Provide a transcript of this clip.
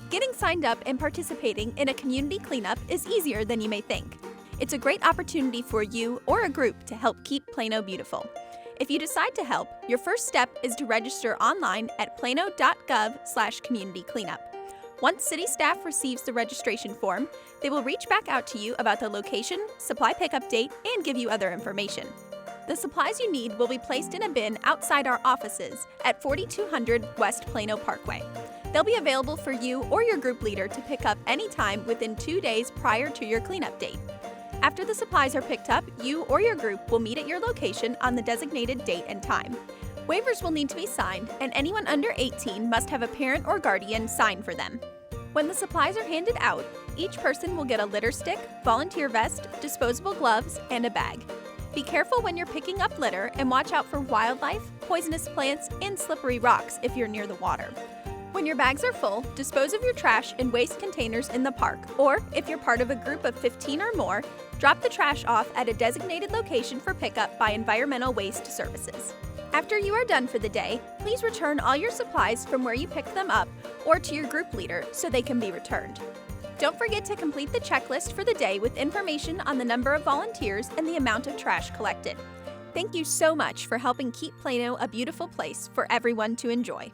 Getting signed up and participating in a community cleanup is easier than you may think. It's a great opportunity for you or a group to help keep Plano beautiful. If you decide to help, your first step is to register online at plano.gov/communitycleanup. Once city staff receives the registration form, they will reach back out to you about the location, supply pickup date, and give you other information. The supplies you need will be placed in a bin outside our offices at 4200 West Plano Parkway. They'll be available for you or your group leader to pick up anytime within 2 days prior to your cleanup date. After the supplies are picked up, you or your group will meet at your location on the designated date and time. Waivers will need to be signed, and anyone under 18 must have a parent or guardian sign for them. When the supplies are handed out, each person will get a litter stick, volunteer vest, disposable gloves, and a bag. Be careful when you're picking up litter and watch out for wildlife, poisonous plants, and slippery rocks if you're near the water. When your bags are full, dispose of your trash in waste containers in the park, or if you're part of a group of 15 or more, drop the trash off at a designated location for pickup by Environmental Waste Services. After you are done for the day, please return all your supplies from where you picked them up or to your group leader so they can be returned. Don't forget to complete the checklist for the day with information on the number of volunteers and the amount of trash collected. Thank you so much for helping keep Plano a beautiful place for everyone to enjoy.